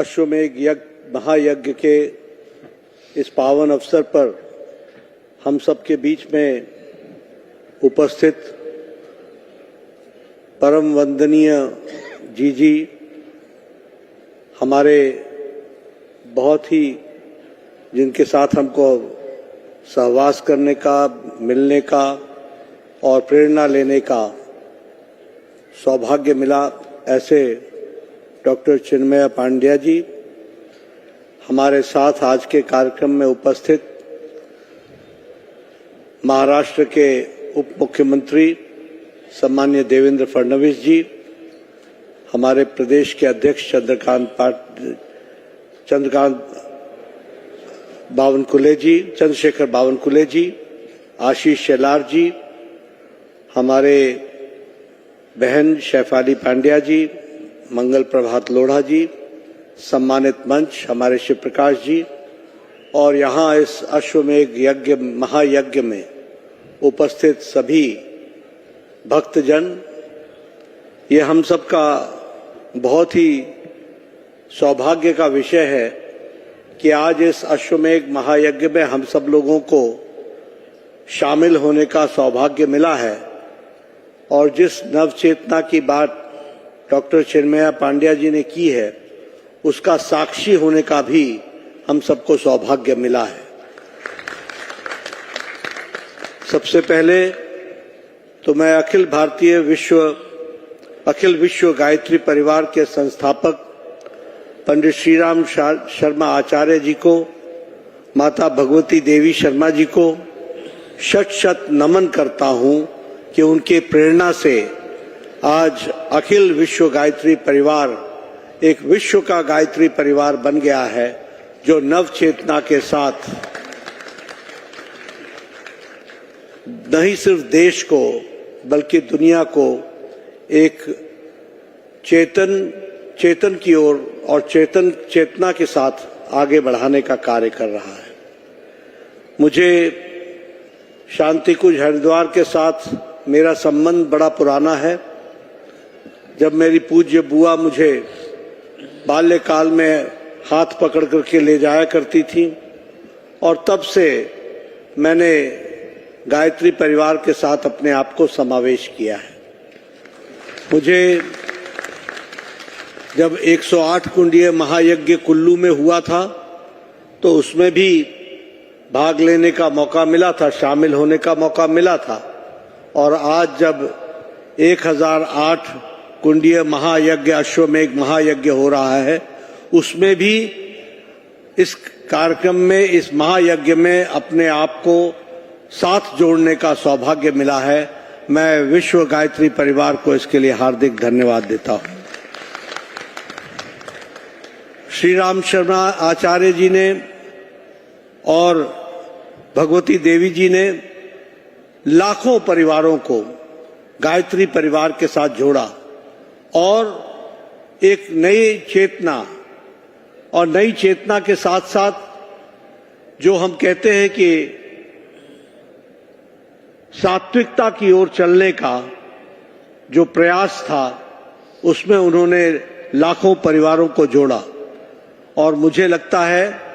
अश्वमेध यज्ञ महायज्ञ के इस पावन अवसर पर हम सबके बीच में उपस्थित परम वंदनीय जी हमारे बहुत ही जिनके साथ हमको सहवास करने का, मिलने का और प्रेरणा लेने का सौभाग्य मिला, ऐसे डॉक्टर चिन्मय पांड्या जी हमारे साथ आज के कार्यक्रम में उपस्थित महाराष्ट्र के उप मुख्यमंत्री सम्मान्य देवेंद्र फडणवीस जी, हमारे प्रदेश के अध्यक्ष चंद्रशेखर बावनकुले जी, आशीष शेलार जी, हमारे बहन शैफाली पांड्या जी, मंगल प्रभात लोढ़ा जी, सम्मानित मंच हमारे शिव प्रकाश जी और यहाँ इस अश्वमेध यज्ञ महायज्ञ में उपस्थित सभी भक्तजन, ये हम सब का बहुत ही सौभाग्य का विषय है कि आज इस अश्वमेध महायज्ञ में हम सब लोगों को शामिल होने का सौभाग्य मिला है और जिस नवचेतना की बात डॉक्टर चिन्मय पांड्या जी ने की है उसका साक्षी होने का भी हम सबको सौभाग्य मिला है। सबसे पहले तो मैं अखिल विश्व गायत्री परिवार के संस्थापक पंडित श्रीराम शर्मा आचार्य जी को, माता भगवती देवी शर्मा जी को शत शत नमन करता हूं कि उनके प्रेरणा से आज अखिल विश्व गायत्री परिवार एक विश्व का गायत्री परिवार बन गया है, जो नव चेतना के साथ नहीं सिर्फ देश को बल्कि दुनिया को एक चेतन की ओर और चेतना के साथ आगे बढ़ाने का कार्य कर रहा है। मुझे शांति कुंज हरिद्वार के साथ मेरा संबंध बड़ा पुराना है। जब मेरी पूज्य बुआ मुझे बाल्यकाल में हाथ पकड़ करके ले जाया करती थी और तब से मैंने गायत्री परिवार के साथ अपने आप को समावेश किया है। मुझे जब 108 कुंडीय महायज्ञ कुल्लू में हुआ था तो उसमें भी भाग लेने का मौका मिला था, शामिल होने का मौका मिला था और आज जब 1008 कुंडीय महायज्ञ अश्वमेध महायज्ञ हो रहा है उसमें भी इस कार्यक्रम में, इस महायज्ञ में अपने आप को साथ जोड़ने का सौभाग्य मिला है। मैं विश्व गायत्री परिवार को इसके लिए हार्दिक धन्यवाद देता हूं। श्री राम शर्मा आचार्य जी ने और भगवती देवी जी ने लाखों परिवारों को गायत्री परिवार के साथ जोड़ा और एक नई चेतना और नई चेतना के साथ साथ जो हम कहते हैं कि सात्विकता की ओर चलने का जो प्रयास था उसमें उन्होंने लाखों परिवारों को जोड़ा और मुझे लगता है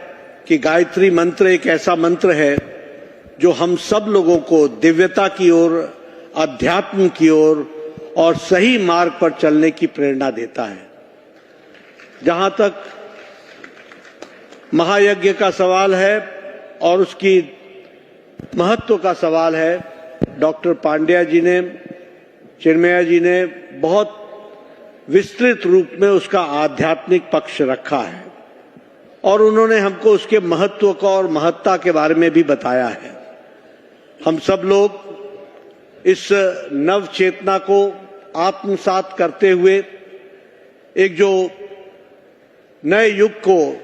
कि गायत्री मंत्र एक ऐसा मंत्र है जो हम सब लोगों को दिव्यता की ओर, अध्यात्म की ओर और सही मार्ग पर चलने की प्रेरणा देता है। जहां तक महायज्ञ का सवाल है और उसकी महत्व का सवाल है, डॉक्टर पांड्या जी ने, चिन्मय जी ने बहुत विस्तृत रूप में उसका आध्यात्मिक पक्ष रखा है और उन्होंने हमको उसके महत्व का और महत्ता के बारे में भी बताया है। हम सब लोग इस नव चेतना को आत्मसात करते हुए एक जो नए युग को,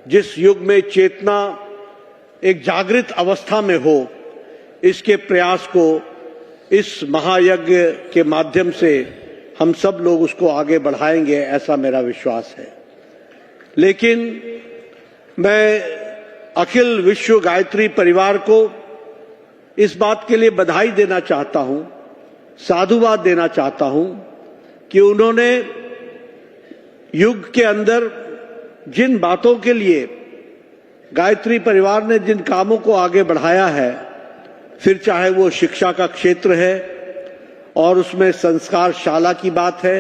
जिस युग में चेतना एक जागृत अवस्था में हो, इसके प्रयास को इस महायज्ञ के माध्यम से हम सब लोग उसको आगे बढ़ाएंगे, ऐसा मेरा विश्वास है। लेकिन मैं अखिल विश्व गायत्री परिवार को इस बात के लिए बधाई देना चाहता हूं, साधुवाद देना चाहता हूं कि उन्होंने युग के अंदर जिन बातों के लिए गायत्री परिवार ने जिन कामों को आगे बढ़ाया है, फिर चाहे वो शिक्षा का क्षेत्र है और उसमें संस्कार शाला की बात है,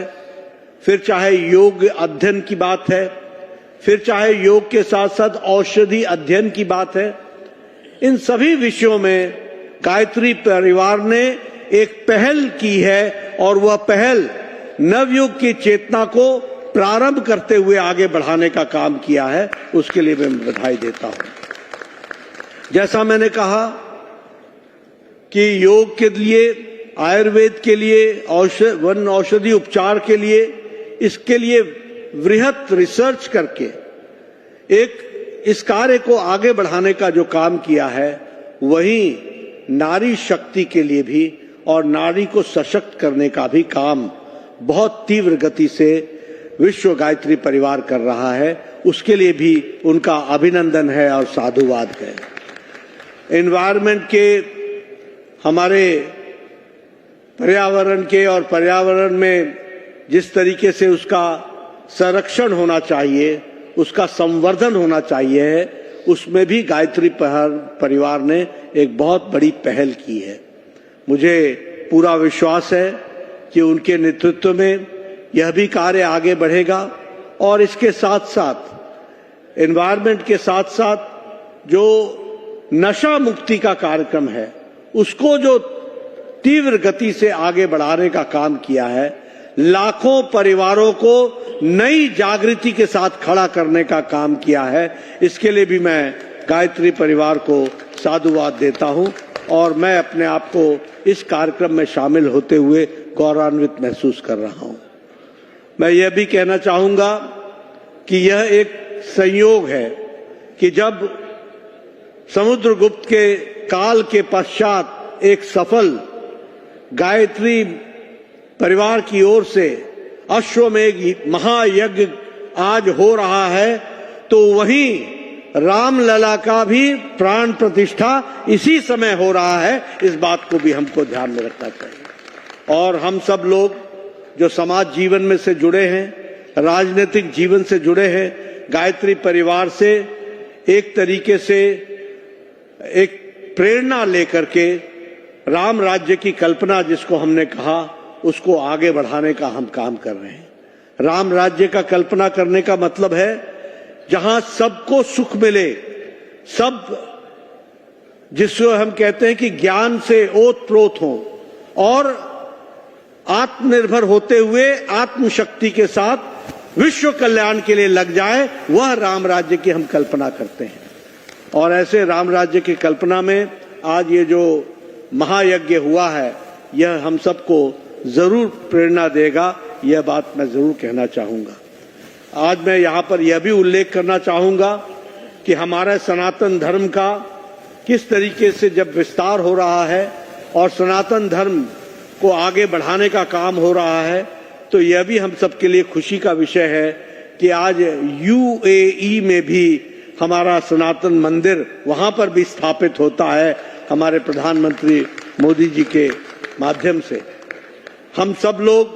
फिर चाहे योग अध्ययन की बात है, फिर चाहे योग के साथ साथ औषधि अध्ययन की बात है, इन सभी विषयों में गायत्री परिवार ने एक पहल की है और वह पहल नवयुग की चेतना को प्रारंभ करते हुए आगे बढ़ाने का काम किया है। उसके लिए मैं बधाई देता हूं। जैसा मैंने कहा कि योग के लिए, आयुर्वेद के लिए, वन औषधि उपचार के लिए, इसके लिए वृहत रिसर्च करके एक इस कार्य को आगे बढ़ाने का जो काम किया है, वही नारी शक्ति के लिए भी और नारी को सशक्त करने का भी काम बहुत तीव्र गति से विश्व गायत्री परिवार कर रहा है। उसके लिए भी उनका अभिनंदन है और साधुवाद है। एनवायरनमेंट के, हमारे पर्यावरण के और पर्यावरण में जिस तरीके से उसका संरक्षण होना चाहिए, उसका संवर्धन होना चाहिए, उसमें भी गायत्री परिवार ने एक बहुत बड़ी पहल की है। मुझे पूरा विश्वास है कि उनके नेतृत्व में यह भी कार्य आगे बढ़ेगा और इसके साथ साथ एनवायरनमेंट के साथ साथ जो नशा मुक्ति का कार्यक्रम है, उसको जो तीव्र गति से आगे बढ़ाने का काम किया है, लाखों परिवारों को नई जागृति के साथ खड़ा करने का काम किया है। इसके लिए भी मैं गायत्री परिवार को साधुवाद देता हूं और मैं अपने आप को इस कार्यक्रम में शामिल होते हुए गौरवान्वित महसूस कर रहा हूं। मैं यह भी कहना चाहूंगा कि यह एक संयोग है कि जब समुद्रगुप्त के काल के पश्चात एक सफल गायत्री परिवार की ओर से अश्वमेध महायज्ञ आज हो रहा है, तो वहीं रामलला का भी प्राण प्रतिष्ठा इसी समय हो रहा है। इस बात को भी हमको ध्यान में रखना चाहिए। और हम सब लोग जो समाज जीवन में से जुड़े हैं, राजनीतिक जीवन से जुड़े हैं, गायत्री परिवार से एक तरीके से एक प्रेरणा लेकर के राम राज्य की कल्पना जिसको हमने कहा, उसको आगे बढ़ाने का हम काम कर रहे हैं। राम राज्य का कल्पना करने का मतलब है जहां सबको सुख मिले, सब जिसको हम कहते हैं कि ज्ञान से ओतप्रोत हो और आत्मनिर्भर होते हुए आत्मशक्ति के साथ विश्व कल्याण के लिए लग जाए, वह राम राज्य की हम कल्पना करते हैं। और ऐसे राम राज्य की कल्पना में आज ये जो महायज्ञ हुआ है, यह हम सबको जरूर प्रेरणा देगा। यह बात मैं जरूर कहना चाहूंगा। आज मैं यहां पर यह भी उल्लेख करना चाहूंगा कि हमारे सनातन धर्म का किस तरीके से जब विस्तार हो रहा है और सनातन धर्म को आगे बढ़ाने का काम हो रहा है, तो यह भी हम सबके लिए खुशी का विषय है कि आज यूएई में भी हमारा सनातन मंदिर वहां पर भी स्थापित होता है हमारे प्रधानमंत्री मोदी जी के माध्यम से। हम सब लोग,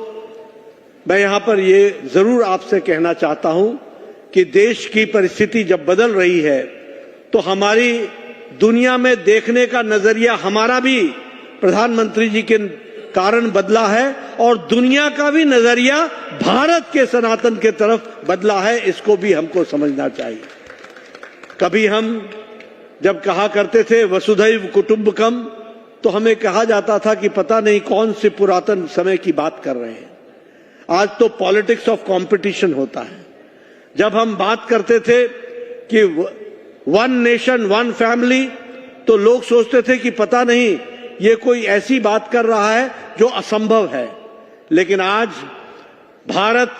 मैं यहां पर ये जरूर आपसे कहना चाहता हूं कि देश की परिस्थिति जब बदल रही है तो हमारी दुनिया में देखने का नजरिया हमारा भी प्रधानमंत्री जी के कारण बदला है और दुनिया का भी नजरिया भारत के सनातन के तरफ बदला है। इसको भी हमको समझना चाहिए। कभी हम जब कहा करते थे वसुधैव कुटुंबकम, तो हमें कहा जाता था कि पता नहीं कौन से पुरातन समय की बात कर रहे हैं। आज तो पॉलिटिक्स ऑफ कंपटीशन होता है। जब हम बात करते थे कि वन नेशन वन फैमिली, तो लोग सोचते थे कि पता नहीं ये कोई ऐसी बात कर रहा है जो असंभव है। लेकिन आज भारत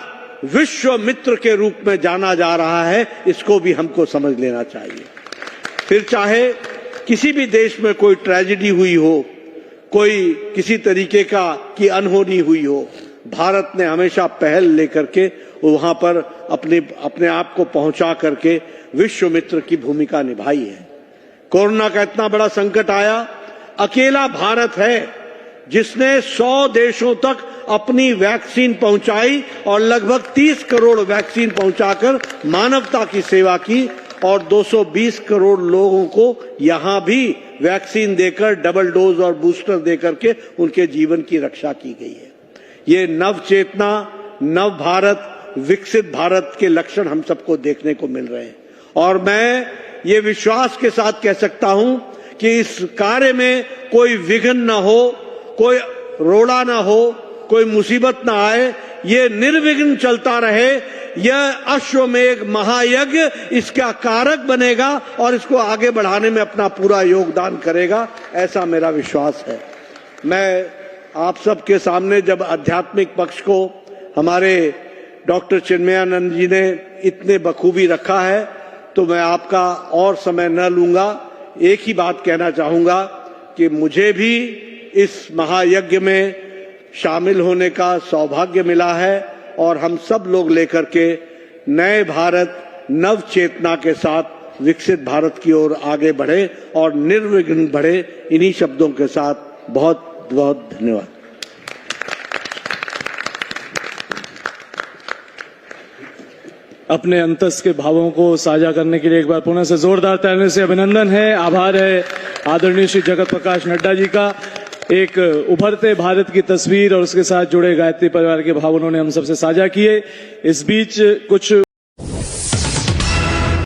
विश्व मित्र के रूप में जाना जा रहा है, इसको भी हमको समझ लेना चाहिए। फिर चाहे किसी भी देश में कोई ट्रेजेडी हुई हो, कोई किसी तरीके की अनहोनी हुई हो, भारत ने हमेशा पहल लेकर के वहां पर अपने आप को पहुंचा करके विश्व मित्र की भूमिका निभाई है। कोरोना का इतना बड़ा संकट आया, अकेला भारत है जिसने 100 देशों तक अपनी वैक्सीन पहुंचाई और लगभग 30 करोड़ वैक्सीन पहुंचाकर मानवता की सेवा की और 220 करोड़ लोगों को यहां भी वैक्सीन देकर डबल डोज और बूस्टर देकर के उनके जीवन की रक्षा की गई है। ये नव चेतना, नव भारत, विकसित भारत के लक्षण हम सबको देखने को मिल रहे हैं और मैं ये विश्वास के साथ कह सकता हूं कि इस कार्य में कोई विघ्न न हो, कोई रोड़ा ना हो, कोई मुसीबत ना आए, ये निर्विघ्न चलता रहे। यह अश्वमेध महायज्ञ इसका कारक बनेगा और इसको आगे बढ़ाने में अपना पूरा योगदान करेगा, ऐसा मेरा विश्वास है। मैं आप सबके सामने जब आध्यात्मिक पक्ष को हमारे डॉक्टर चिन्मयानंद जी ने इतने बखूबी रखा है तो मैं आपका और समय न लूंगा। एक ही बात कहना चाहूंगा कि मुझे भी इस महायज्ञ में शामिल होने का सौभाग्य मिला है और हम सब लोग लेकर के नए भारत, नव चेतना के साथ विकसित भारत की ओर आगे बढ़े और निर्विघ्न बढ़े। इन्हीं शब्दों के साथ बहुत बहुत धन्यवाद। अपने अंतस के भावों को साझा करने के लिए एक बार पुनः से जोरदार तालियों से अभिनंदन है, आभार है आदरणीय श्री जगत प्रकाश नड्डा जी का। एक उभरते भारत की तस्वीर और उसके साथ जुड़े गायत्री परिवार के भाव उन्होंने हम सबसे साझा किए। इस बीच कुछ